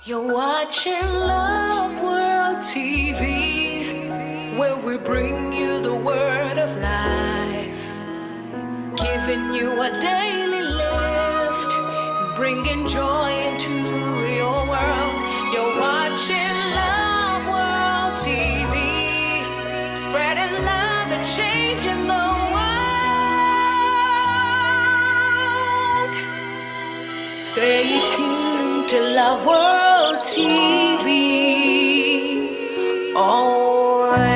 You're watching Love World TV, where we bring you the word of life, giving you a daily lift, bringing joy into your world. You're watching Love World TV, spreading love and changing the world. Stay tuned to Love World TV. Always.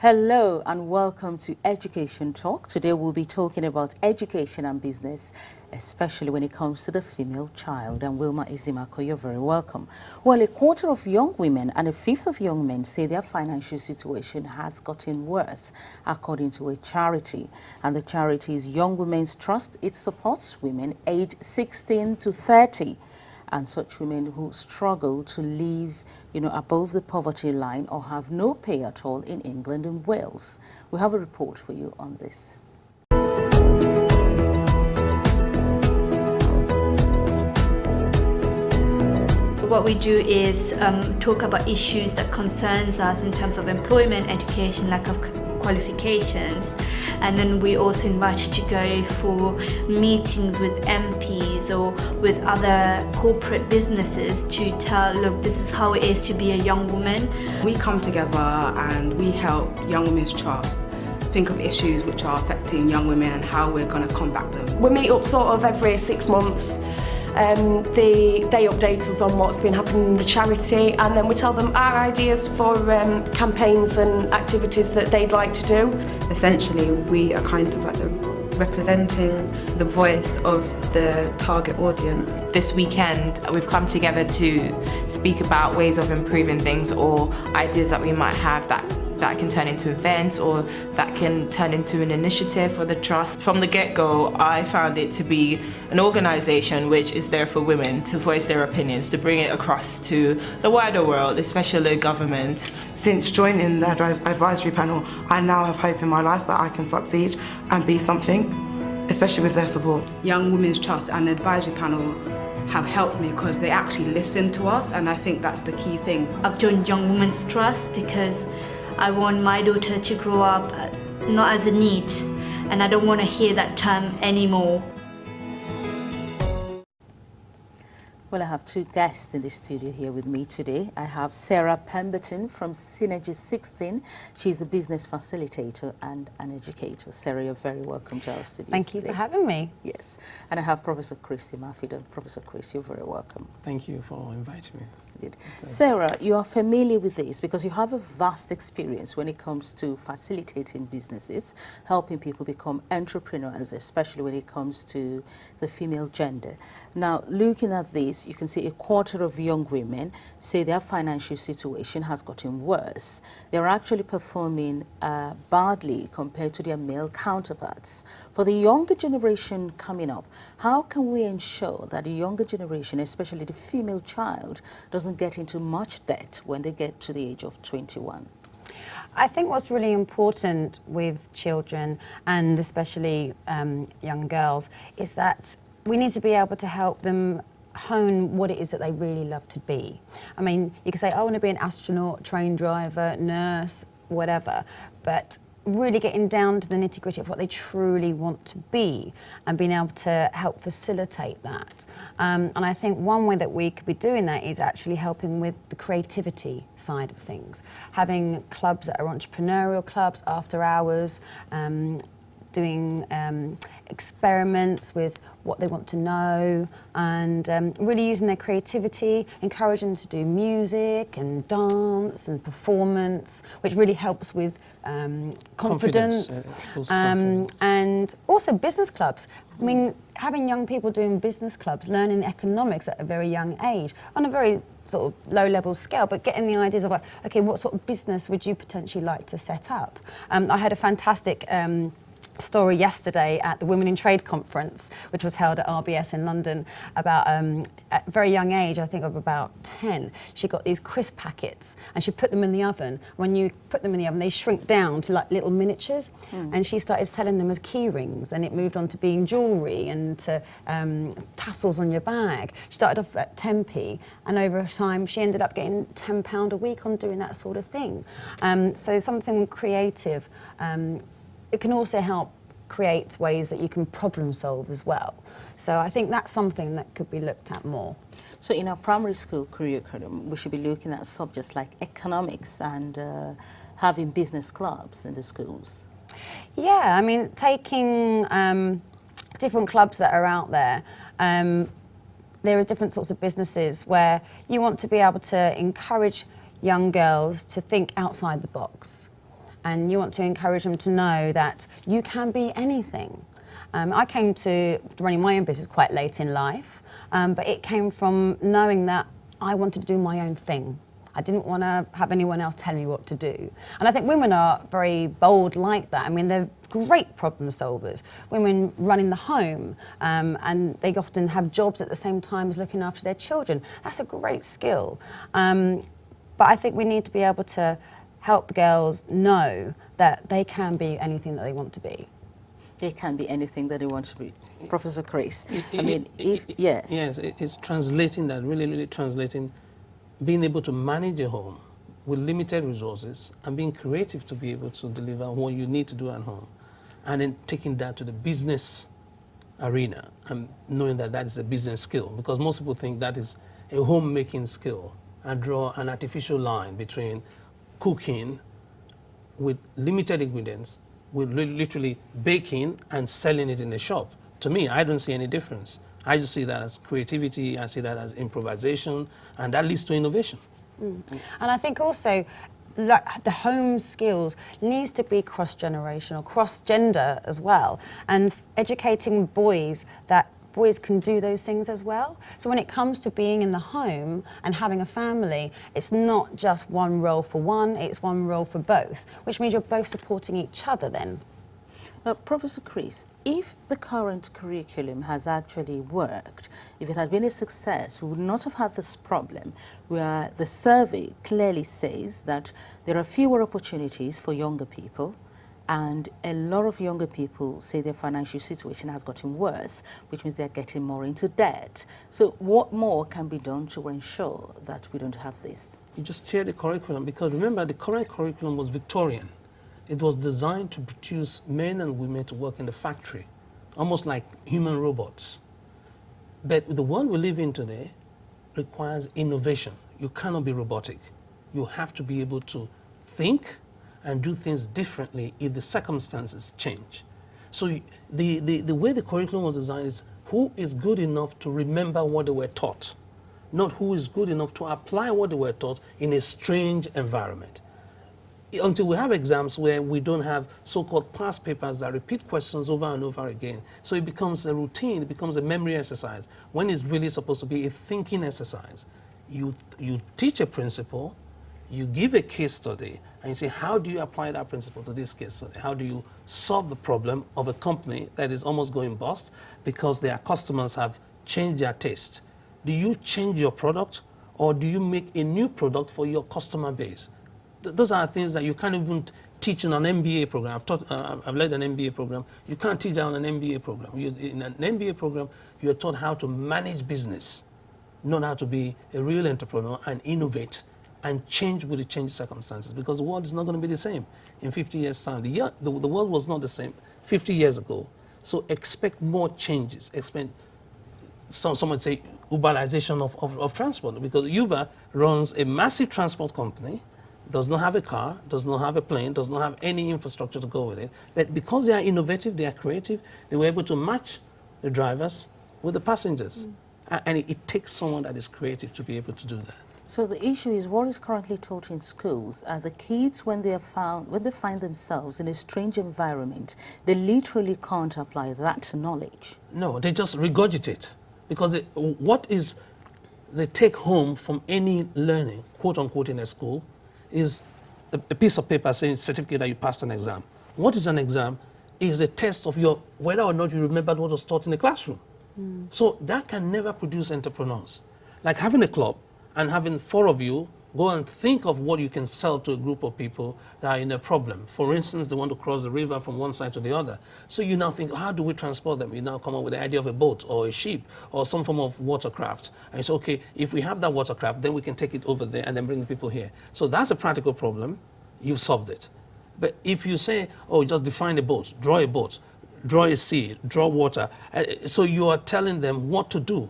Hello and welcome to Education Talk. Today we'll be talking about education and business, especially when it comes to the female child. And Wilma Izimako, you're very welcome. Well, a quarter of young women and a fifth of young men say their financial situation has gotten worse, according to a charity. And the charity is Young Women's Trust. It supports women aged 16 to 30. And such women who struggle to live, above the poverty line or have no pay at all in England and Wales. We have a report for you on this. What we do is talk about issues that concerns us in terms of employment, education, lack of qualifications, and then we also invite you to go for meetings with MPs or with other corporate businesses to tell, look, this is how it is to be a young woman. We come together and we help Young Women's Trust think of issues which are affecting young women and how we're going to combat them. We meet up sort of every 6 months. They update us on what's been happening in the charity, and then we tell them our ideas for campaigns and activities that they'd like to do. Essentially, we are kind of like representing the voice of the target audience. This weekend, we've come together to speak about ways of improving things or ideas that we might have that can turn into events or that can turn into an initiative for the trust. From the get-go, I found it to be an organisation which is there for women to voice their opinions, to bring it across to the wider world, especially government. Since joining the advisory panel, I now have hope in my life that I can succeed and be something, especially with their support. Young Women's Trust and the advisory panel have helped me because they actually listen to us, and I think that's the key thing. I've joined Young Women's Trust because I want my daughter to grow up not as a need, and I don't want to hear that term anymore. Well, I have two guests in the studio here with me today. I have Sarah Pemberton from Synergy 16. She's a business facilitator and an educator. Sarah, you're very welcome to our studio. Thank you for having me. Yes. And I have Professor Chris Omafidon. Professor Chris, you're very welcome. Thank you for inviting me. Sarah, you are familiar with this because you have a vast experience when it comes to facilitating businesses, helping people become entrepreneurs, especially when it comes to the female gender. Now, looking at this, you can see a quarter of young women say their financial situation has gotten worse. They're actually performing badly compared to their male counterparts. For the younger generation coming up, how can we ensure that the younger generation, especially the female child, doesn't get into much debt when they get to the age of 21? I think what's really important with children, and especially young girls, is that we need to be able to help them hone what it is that they really love to be. I mean, you can say, I want to be an astronaut, train driver, nurse, whatever, but really getting down to the nitty-gritty of what they truly want to be and being able to help facilitate that. And I think one way that we could be doing that is actually helping with the creativity side of things. Having clubs that are entrepreneurial clubs, after hours, doing experiments with what they want to know, and really using their creativity, encourage them to do music and dance and performance, which really helps with confidence. And also business clubs. I mean, having young people doing business clubs, learning economics at a very young age, on a very sort of low-level scale, but getting the ideas of like, okay, what sort of business would you potentially like to set up? I had a fantastic story yesterday at the Women in Trade conference, which was held at RBS in London, about at a very young age, I think of about 10, she got these crisp packets and she put them in the oven. When you put them in the oven, they shrink down to like little miniatures, and she started selling them as key rings, and it moved on to being jewellery and to tassels on your bag. She started off at 10p, and over time she ended up getting £10 a week on doing that sort of thing. So something creative. It can also help create ways that you can problem solve as well. So I think that's something that could be looked at more. So in our primary school curriculum, we should be looking at subjects like economics and having business clubs in the schools. Yeah, I mean, taking different clubs that are out there, there are different sorts of businesses where you want to be able to encourage young girls to think outside the box. And you want to encourage them to know that you can be anything. I came to running my own business quite late in life, but it came from knowing that I wanted to do my own thing. I didn't want to have anyone else telling me what to do. And I think women are very bold like that. I mean, they're great problem solvers. Women running the home, and they often have jobs at the same time as looking after their children. That's a great skill. But I think we need to be able to help girls know that they can be anything that they want to be. They can be anything that they want to be. Professor Chris, yes. Yes, it's translating that, really translating, being able to manage a home with limited resources and being creative to be able to deliver what you need to do at home. And then taking that to the business arena and knowing that that is a business skill, because most people think that is a homemaking skill and draw an artificial line between cooking with limited ingredients, with literally baking and selling it in the shop. To me, I don't see any difference. I just see that as creativity, I see that as improvisation, and that leads to innovation. And I think also the home skills needs to be cross-generational, cross-gender as well, and educating boys that boys can do those things as well. So when it comes to being in the home and having a family, it's not just one role for one, it's one role for both, which means you're both supporting each other then. Professor Chris, if the current curriculum has actually worked, if it had been a success, we would not have had this problem where the survey clearly says that there are fewer opportunities for younger people, and a lot of younger people say their financial situation has gotten worse, which means they're getting more into debt. So what more can be done to ensure that we don't have this? You just tear the curriculum, because remember, the current curriculum was Victorian. It was designed to produce men and women to work in the factory, almost like human robots. But the world we live in today requires innovation. You cannot be robotic. You have to be able to think and do things differently if the circumstances change. So the way the curriculum was designed is who is good enough to remember what they were taught, not who is good enough to apply what they were taught in a strange environment. Until we have exams where we don't have so-called past papers that repeat questions over and over again. So it becomes a routine, it becomes a memory exercise, when it's really supposed to be a thinking exercise. You teach a principle, you give a case study, and you say, how do you apply that principle to this case study? How do you solve the problem of a company that is almost going bust because their customers have changed their taste? Do you change your product, or do you make a new product for your customer base? Those are things that you can't even teach in an MBA program. I've led an MBA program. You can't teach that on an MBA program. In an MBA program, you're taught how to manage business, not how to be a real entrepreneur and innovate and change with the changed circumstances, because the world is not going to be the same in 50 years' time. The world was not the same 50 years ago. So expect more changes. Expect, some would say, Uberization of transport, because Uber runs a massive transport company does not have a car, does not have a plane, does not have any infrastructure to go with it. But because they are innovative, they are creative, they were able to match the drivers with the passengers. And it takes someone that is creative to be able to do that. So the issue is what is currently taught in schools are the kids when they find themselves in a strange environment, they literally can't apply that knowledge. No, they just regurgitate because what is the take home from any learning, quote unquote, in a school is a piece of paper saying certificate that you passed an exam. What is an exam? Is a test of your whether or not you remembered what was taught in the classroom. So that can never produce entrepreneurs. Like having a club and having 4 of you go and think of what you can sell to a group of people that are in a problem. For instance, they want to cross the river from one side to the other. So you now think, how do we transport them? You now come up with the idea of a boat or a ship or some form of watercraft. And you say, okay, if we have that watercraft, then we can take it over there and then bring the people here. So that's a practical problem. You've solved it. But if you say, oh, just define a boat, draw a sea, draw water, so you are telling them what to do.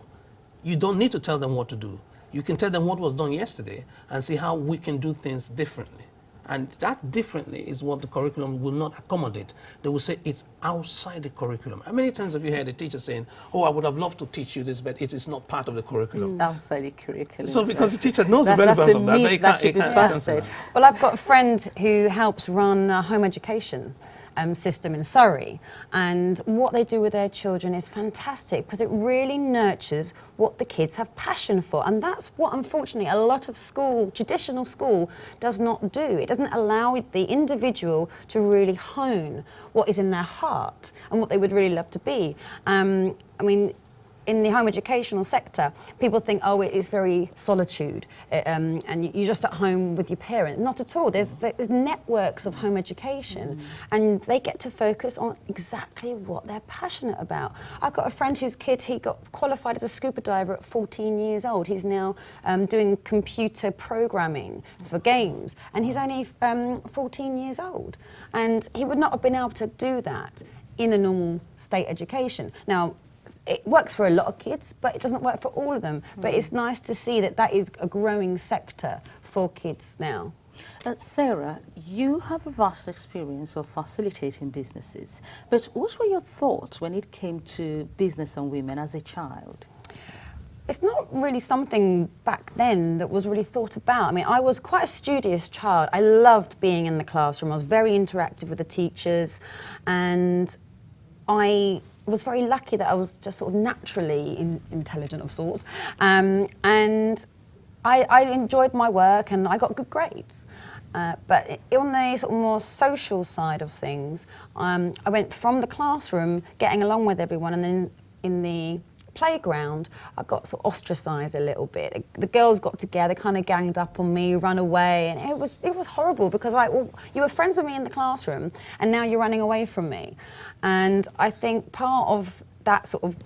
You don't need to tell them what to do. You can tell them what was done yesterday and see how we can do things differently. And that differently is what the curriculum will not accommodate. They will say it's outside the curriculum. How many times have you heard a teacher saying, oh, I would have loved to teach you this, but it is not part of the curriculum? It's outside the curriculum. So because the teacher knows the relevance of that, but he can't busted. Well, I've got a friend who helps run a home education system in Surrey, and what they do with their children is fantastic because it really nurtures what the kids have passion for, and that's what unfortunately a lot of traditional school does not do. It doesn't allow the individual to really hone what is in their heart and what they would really love to be. I mean, in the home educational sector, people think, oh, it is very solitude, and you're just at home with your parents. Not at all. There's networks of home education, and they get to focus on exactly what they're passionate about. I've got a friend whose kid, he got qualified as a scuba diver at 14 years old. He's now doing computer programming for games, and he's only 14 years old. And he would not have been able to do that in a normal state education. Now, it works for a lot of kids, but it doesn't work for all of them. But it's nice to see that that is a growing sector for kids now. Sarah, you have a vast experience of facilitating businesses, but what were your thoughts when it came to business and women as a child? It's not really something back then that was really thought about. I mean, I was quite a studious child. I loved being in the classroom. I was very interactive with the teachers, and I was very lucky that I was just sort of naturally intelligent of sorts, and I enjoyed my work and I got good grades. But on the sort of more social side of things, I went from the classroom, getting along with everyone, and then in the playground, I got sort of ostracised a little bit. The girls got together, kind of ganged up on me, run away, and it was horrible because you were friends with me in the classroom, and now you're running away from me. And I think part of that sort of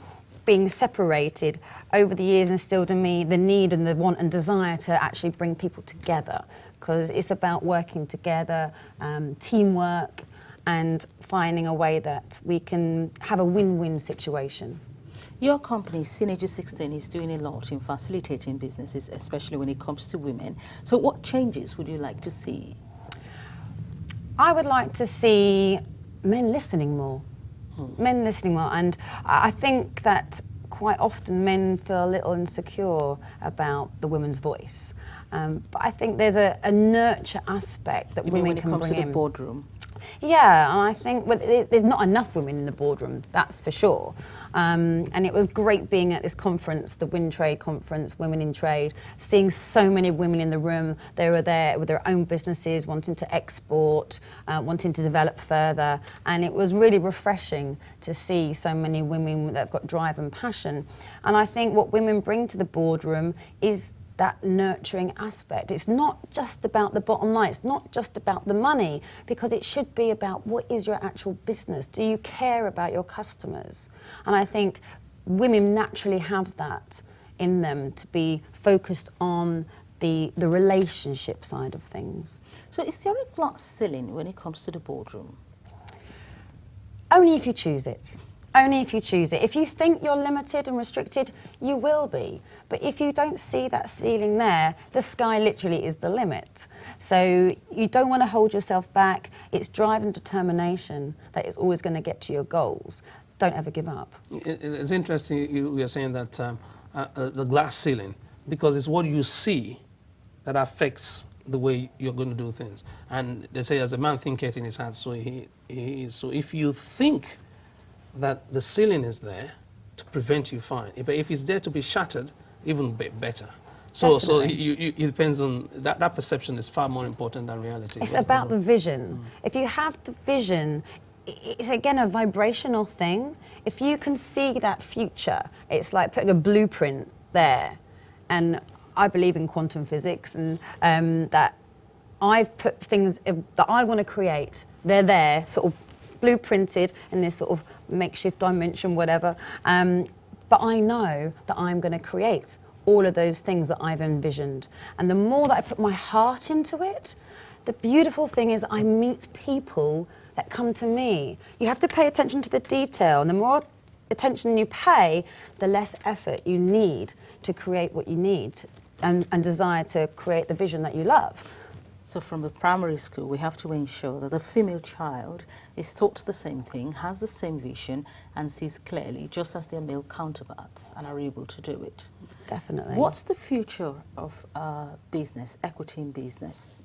being separated over the years instilled in me the need and the want and desire to actually bring people together, because it's about working together, teamwork, and finding a way that we can have a win-win situation. Your company, Synergy 16, is doing a lot in facilitating businesses, especially when it comes to women. So what changes would you like to see? I would like to see men listening more. Men listening more. And I think that quite often men feel a little insecure about the women's voice. But I think there's a nurture aspect that women can bring in. When it comes to the boardroom? Yeah, and I think there's not enough women in the boardroom, that's for sure. And it was great being at this conference, the Win Trade conference, Women in Trade, seeing so many women in the room. They were there with their own businesses, wanting to export, wanting to develop further. And it was really refreshing to see so many women that have got drive and passion. And I think what women bring to the boardroom is that nurturing aspect. It's not just about the bottom line, it's not just about the money, because it should be about what is your actual business. Do you care about your customers? And I think women naturally have that in them, to be focused on the relationship side of things. So is there a glass ceiling when it comes to the boardroom? Only if you choose it. Only if you choose it. If you think you're limited and restricted, you will be. But if you don't see that ceiling there, the sky literally is the limit. So you don't want to hold yourself back. It's drive and determination that is always going to get to your goals. Don't ever give up. It's interesting you were saying that the glass ceiling, because it's what you see that affects the way you're going to do things. And they say, as a man thinketh in his heart, so he is. So if you think that the ceiling is there to prevent you, fine. But if it's there to be shattered, even better. So it depends on, that perception is far more important than reality. It's about the vision. If you have the vision, it's again a vibrational thing. If you can see that future, it's like putting a blueprint there. And I believe in quantum physics, and that I've put things that I want to create, they're there, sort of blueprinted in this sort of makeshift dimension, whatever. But I know that I'm going to create all of those things that I've envisioned. And the more that I put my heart into it, the beautiful thing is I meet people that come to me. You have to pay attention to the detail, and the more attention you pay, the less effort you need to create what you need and desire to create the vision that you love. So from the primary school, we have to ensure that the female child is taught the same thing, has the same vision, and sees clearly, just as their male counterparts, and are able to do it. Definitely. What's the future of business, equity in business?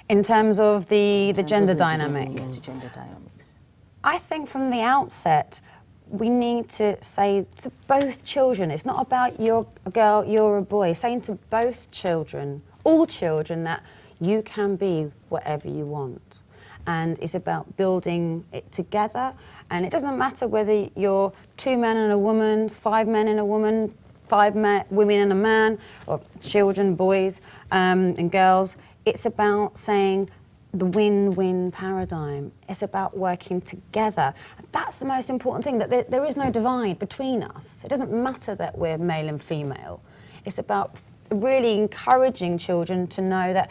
In terms of the gender of dynamic? Yes, the gender dynamics. I think from the outset, we need to say to both children, it's not about you're a girl, you're a boy, saying to both children, all children, that you can be whatever you want. And it's about building it together. And it doesn't matter whether you're 2 men and a woman, 5 men and a woman, 5 women and a man, or children, boys and girls. It's about saying the win-win paradigm. It's about working together. That's the most important thing, that there is no divide between us. It doesn't matter that we're male and female. It's about really encouraging children to know that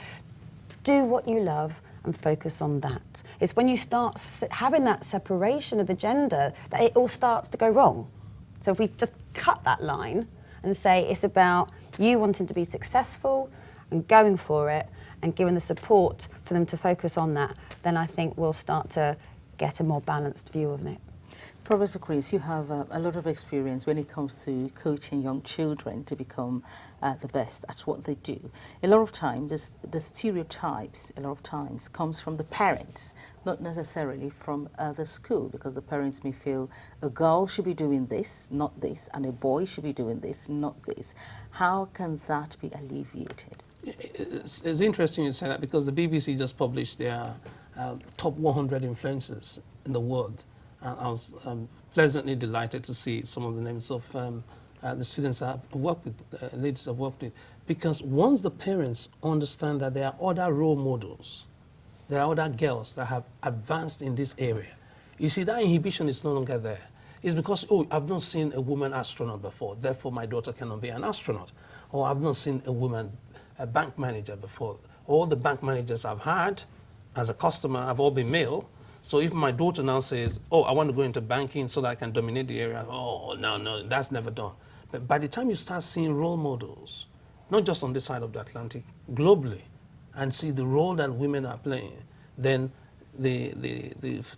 do what you love and focus on that. It's when you start having that separation of the gender that it all starts to go wrong. So if we just cut that line and say it's about you wanting to be successful and going for it and giving the support for them to focus on that, then I think we'll start to get a more balanced view of it. Professor Chris, you have a lot of experience when it comes to coaching young children to become the best at what they do. A lot of times, the stereotypes, a lot of times, comes from the parents, not necessarily from the school, because the parents may feel a girl should be doing this, not this, and a boy should be doing this, not this. How can that be alleviated? It's interesting you say that, because the BBC just published their top 100 influencers in the world. I was pleasantly delighted to see some of the names of the students I've worked with, ladies I've worked with, because once the parents understand that there are other role models, there are other girls that have advanced in this area, you see that inhibition is no longer there. It's because, oh, I've not seen a woman astronaut before, therefore my daughter cannot be an astronaut. Or I've not seen a woman a bank manager before. All the bank managers I've had as a customer have all been male. So if my daughter now says, oh, I want to go into banking so that I can dominate the area, oh, no, that's never done. But by the time you start seeing role models, not just on this side of the Atlantic, globally, and see the role that women are playing, then the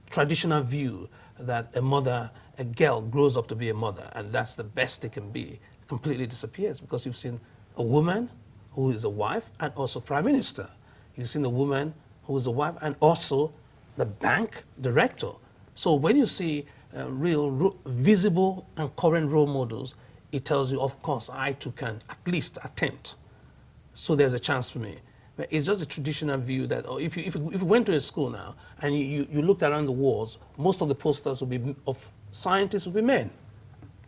traditional view that a girl grows up to be a mother, and that's the best it can be, completely disappears, because you've seen a woman who is a wife and also prime minister. You've seen a woman who is a wife and also the bank director. So when you see real visible and current role models, it tells you, of course, I too can at least attempt. So there's a chance for me. But it's just a traditional view that, oh, if you went to a school now and you looked around the walls, most of the posters will be of scientists will be men.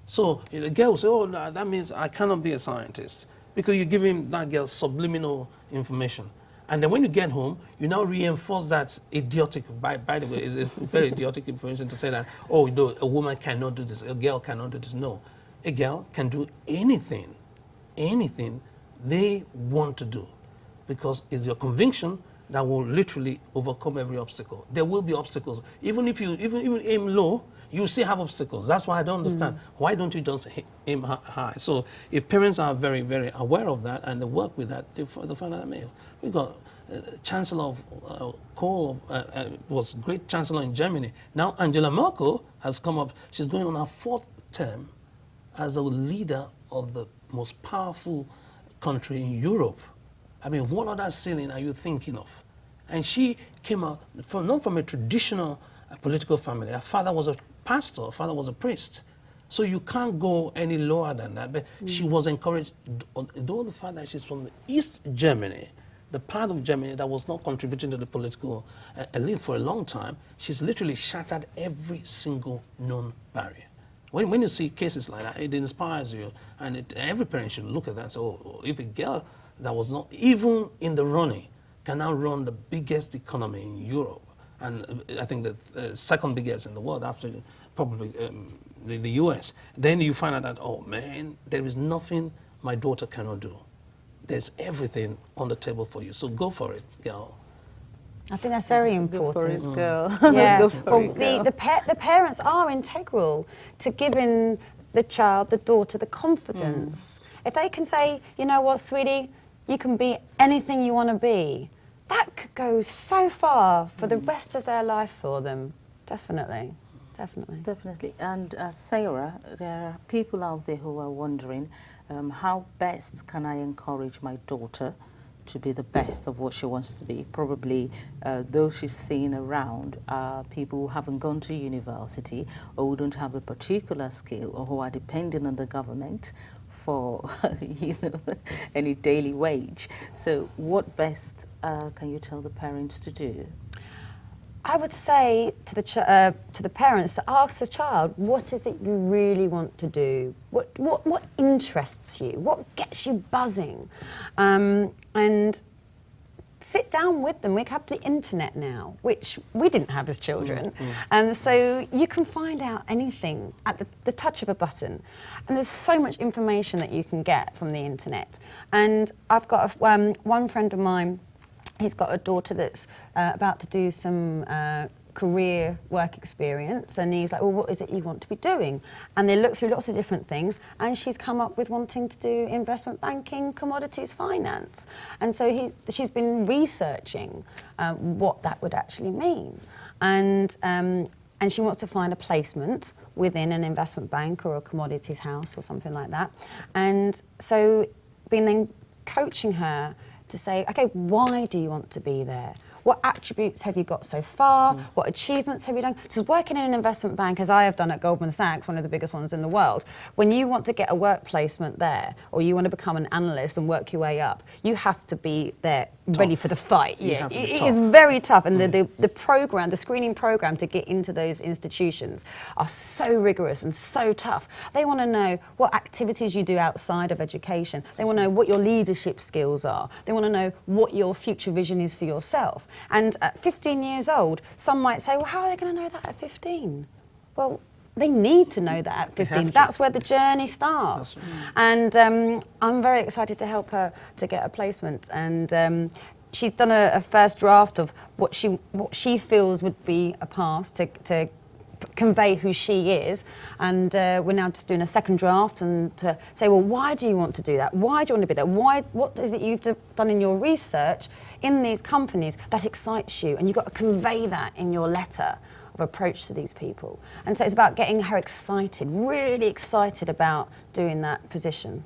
So the girl will say, oh, no, that means I cannot be a scientist, because you're giving that girl subliminal information. And then when you get home, you now reinforce that idiotic, by the way, it's a very idiotic information to say that, oh, no, a woman cannot do this, a girl cannot do this. No, a girl can do anything they want to do, because it's your conviction that will literally overcome every obstacle. There will be obstacles. Even if you even aim low, you still have obstacles. That's why I don't understand. Why don't you just aim high? So if parents are very, very aware of that and they work with that, they find out, we got Chancellor of Kohl was great Chancellor in Germany. Now Angela Merkel has come up. She's going on her 4th term as a leader of the most powerful country in Europe. I mean, what other ceiling are you thinking of? And she came out not from a traditional political family. Her father was a pastor, her father was a priest. So you can't go any lower than that. But she was encouraged, though the fact that she's from the East Germany, the part of Germany that was not contributing to the political elite for a long time, she's literally shattered every single known barrier. When you see cases like that, it inspires you, and every parent should look at that and say, oh, if a girl that was not even in the running can now run the biggest economy in Europe, and I think the second biggest in the world after probably the US, then you find out that, oh man, there is nothing my daughter cannot do. There's everything on the table for you. So go for it, girl. I think that's very important. Go for it, girl. Yeah. Go for Well, it, girl. the parents are integral to giving the child, the daughter, the confidence. If they can say, you know what, sweetie, you can be anything you want to be, that could go so far for the rest of their life for them. Definitely. Definitely. Definitely. And Sarah, there are people out there who are wondering, how best can I encourage my daughter to be the best of what she wants to be? Probably those she's seeing around are people who haven't gone to university or who don't have a particular skill or who are dependent on the government for any daily wage. So what best can you tell the parents to do? I would say to the parents to ask the child, what is it you really want to do? What interests you? What gets you buzzing? And sit down with them. We have the internet now, which we didn't have as children. So you can find out anything at the touch of a button. And there's so much information that you can get from the internet. And I've got one friend of mine, he's got a daughter that's about to do some career work experience, and he's like, well, what is it you want to be doing? And they look through lots of different things, and she's come up with wanting to do investment banking, commodities finance. And so she's been researching what that would actually mean. And she wants to find a placement within an investment bank or a commodities house or something like that. And so been then coaching her to say, okay, why do you want to be there? What attributes have you got so far? What achievements have you done? Just working in an investment bank, as I have done at Goldman Sachs, one of the biggest ones in the world, when you want to get a work placement there, or you want to become an analyst and work your way up, you have to be there ready for the fight. Yeah, it is very tough. And the program, the screening program to get into those institutions are so rigorous and so tough. They want to know what activities you do outside of education. They want to know what your leadership skills are. They want to know what your future vision is for yourself. And at 15 years old, some might say, well, how are they going to know that at 15? Well, they need to know that at 15. That's where the journey starts. And I'm very excited to help her to get a placement. And she's done a first draft of what she feels would be a pass to convey who she is, and we're now just doing a second draft and to say, well, why do you want to do that? Why do you want to be there? What is it you've done in your research in these companies that excites you? And you've got to convey that in your letter of approach to these people. And so it's about getting her excited, really excited about doing that position.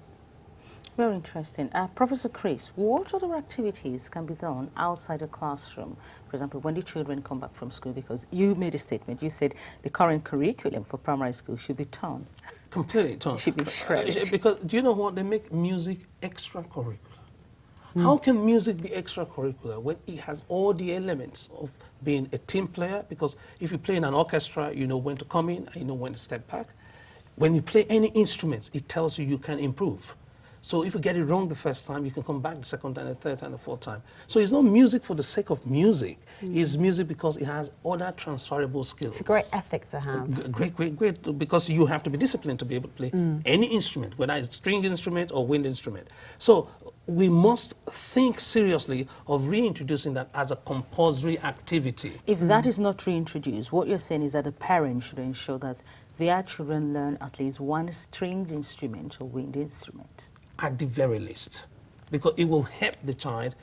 Very interesting. Professor Chris, what other activities can be done outside the classroom? For example, when the children come back from school, because you made a statement, you said the current curriculum for primary school should be torn. Completely torn. It should be shredded. Because do you know what? They make music extracurricular. How can music be extracurricular when it has all the elements of being a team player? Because if you play in an orchestra, you know when to come in and you know when to step back. When you play any instruments, it tells you can improve. So if you get it wrong the first time, you can come back the second time, the third time, the fourth time. So it's not music for the sake of music. It's music because it has other transferable skills. It's a great ethic to have. Great, because you have to be disciplined to be able to play any instrument, whether it's string instrument or wind instrument. So we must think seriously of reintroducing that as a compulsory activity. If that is not reintroduced, what you're saying is that the parents should ensure that their children learn at least one stringed instrument or wind instrument. At the very least, because it will help the child.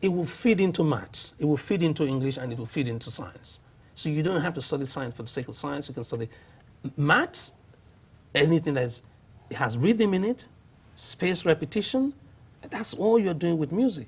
It will feed into maths, it will feed into English, and it will feed into science. So you don't have to study science for the sake of science. You can study maths, anything that has rhythm in it, space repetition. That's all you're doing with music.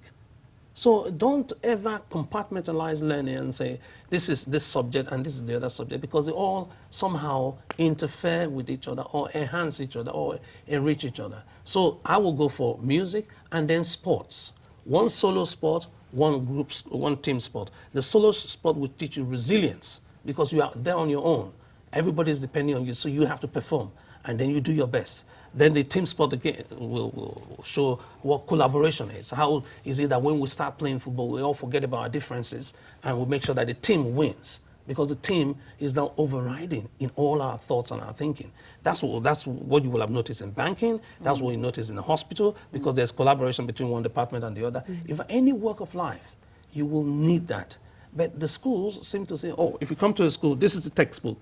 So don't ever compartmentalize learning and say, this is this subject and this is the other subject, because they all somehow interfere with each other or enhance each other or enrich each other. So I will go for music and then sports. One solo sport, one team sport. The solo sport will teach you resilience because you are there on your own. Everybody is depending on you, so you have to perform, and then you do your best. Then the team sport again will show what collaboration is. How is it that when we start playing football, we all forget about our differences and we make sure that the team wins, because the team is now overriding in all our thoughts and our thinking. That's what you will have noticed in banking. That's what you notice in the hospital, because there's collaboration between one department and the other. If any walk of life, you will need that. But the schools seem to say, oh, if you come to a school, this is the textbook.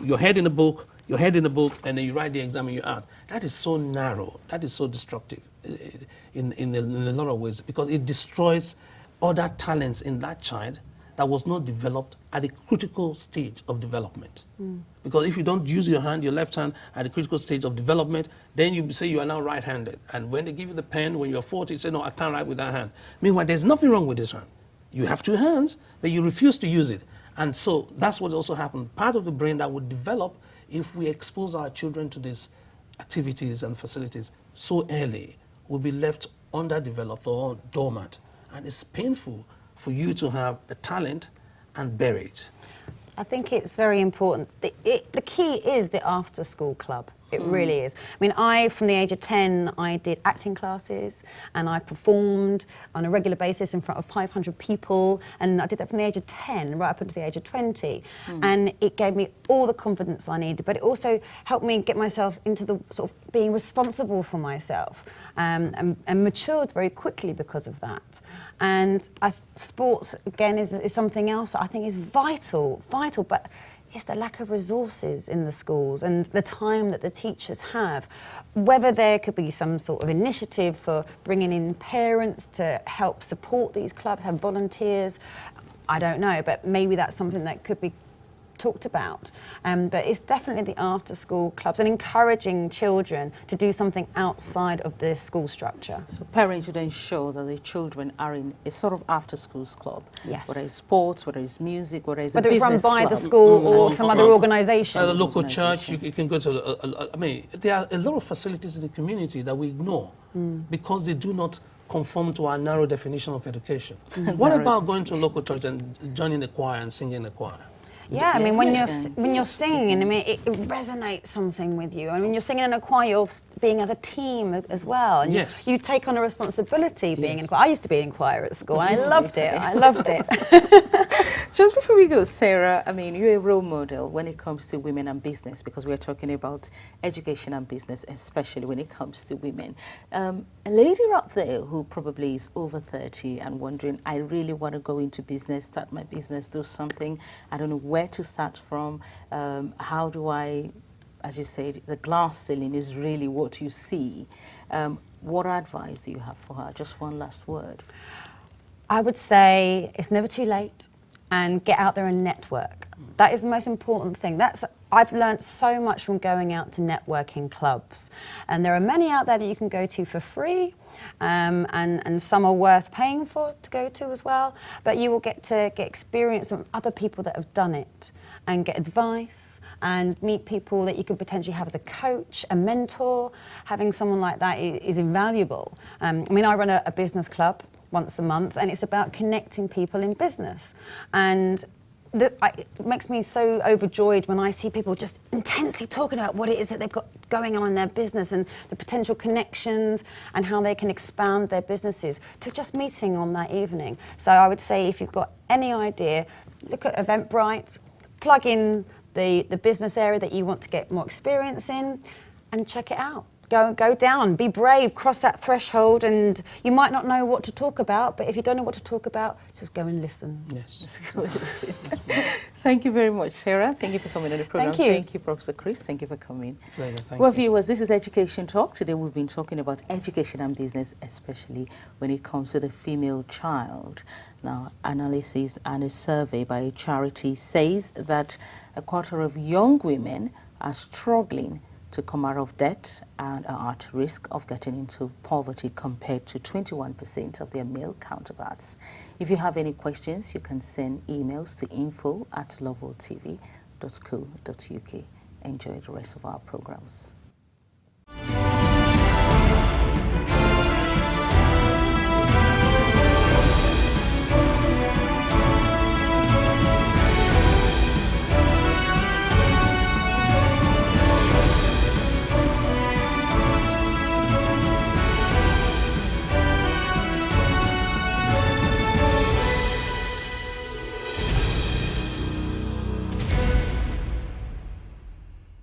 Your head in the book, and then you write the exam and you're out. That is so narrow. That is so destructive in a lot of ways, because it destroys other talents in that child that was not developed at a critical stage of development. Because if you don't use your hand, your left hand, at a critical stage of development, then you say you are now right-handed. And when they give you the pen, when you're 40, you say, no, I can't write with that hand. Meanwhile, there's nothing wrong with this hand. You have two hands, but you refuse to use it. And so that's what also happened. Part of the brain that would develop if we expose our children to these activities and facilities so early will be left underdeveloped or dormant. And it's painful for you to have a talent and bury it. I think it's very important. The key is the after-school club. It really is. I mean, from the age of 10, I did acting classes and I performed on a regular basis in front of 500 people. And I did that from the age of 10 right up until the age of 20. And it gave me all the confidence I needed, but it also helped me get myself into the sort of being responsible for myself and matured very quickly because of that. And sports, again, is something else that I think is vital, but it's the lack of resources in the schools and the time that the teachers have. Whether there could be some sort of initiative for bringing in parents to help support these clubs, have volunteers, I don't know, but maybe that's something that could be talked about. But it's definitely the after-school clubs and encouraging children to do something outside of the school structure. So parents should ensure that their children are in a sort of after-schools club. Yes. Whether it's sports, whether it's music, whether it's whether a business it's run by club. the school or some other organisation. A local church, you can go to, I mean, there are a lot of facilities in the community that we ignore because they do not conform to our narrow definition of education. What about going to a local church and joining the choir and singing the choir? Yeah, I mean, when you're singing, I mean, it resonates something with you. I mean, you're singing in a choir, you're being as a team as well. And you take on a responsibility being in a choir. I used to be in choir at school, and I loved it. I loved it. Just before we go, Sarah, I mean, you're a role model when it comes to women and business, because we're talking about education and business, especially when it comes to women. A lady out there who probably is over 30 and wondering, I really want to go into business, start my business, do something. I don't know where to start from. How do I, as you said, the glass ceiling is really what you see. What advice do you have for her? Just one last word. I would say it's never too late, and get out there and network. That is the most important thing. I've learned so much from going out to networking clubs, and there are many out there that you can go to for free, and some are worth paying for to go to as well. But you will get experience from other people that have done it, and get advice, and meet people that you could potentially have as a coach, a mentor. Having someone like that is invaluable. I mean, I run a business club once a month, and it's about connecting people in business. And it makes me so overjoyed when I see people just intensely talking about what it is that they've got going on in their business and the potential connections and how they can expand their businesses through just meeting on that evening. So I would say, if you've got any idea, look at Eventbrite, plug in the business area that you want to get more experience in, and check it out. Go down, be brave, cross that threshold, and you might not know what to talk about, but if you don't know what to talk about, just go and listen. Yes. Thank you very much, Sarah. Thank you for coming on the program. Thank you. Thank you, Professor Chris. Thank you for coming. Pleasure, thank Well, you. viewers, this is Education Talk. Today we've been talking about education and business, especially when it comes to the female child. Now, analysis and a survey by a charity says that a quarter of young women are struggling to come out of debt and are at risk of getting into poverty compared to 21% of their male counterparts. If you have any questions, you can send emails to info@loveltv.co.uk. Enjoy the rest of our programs.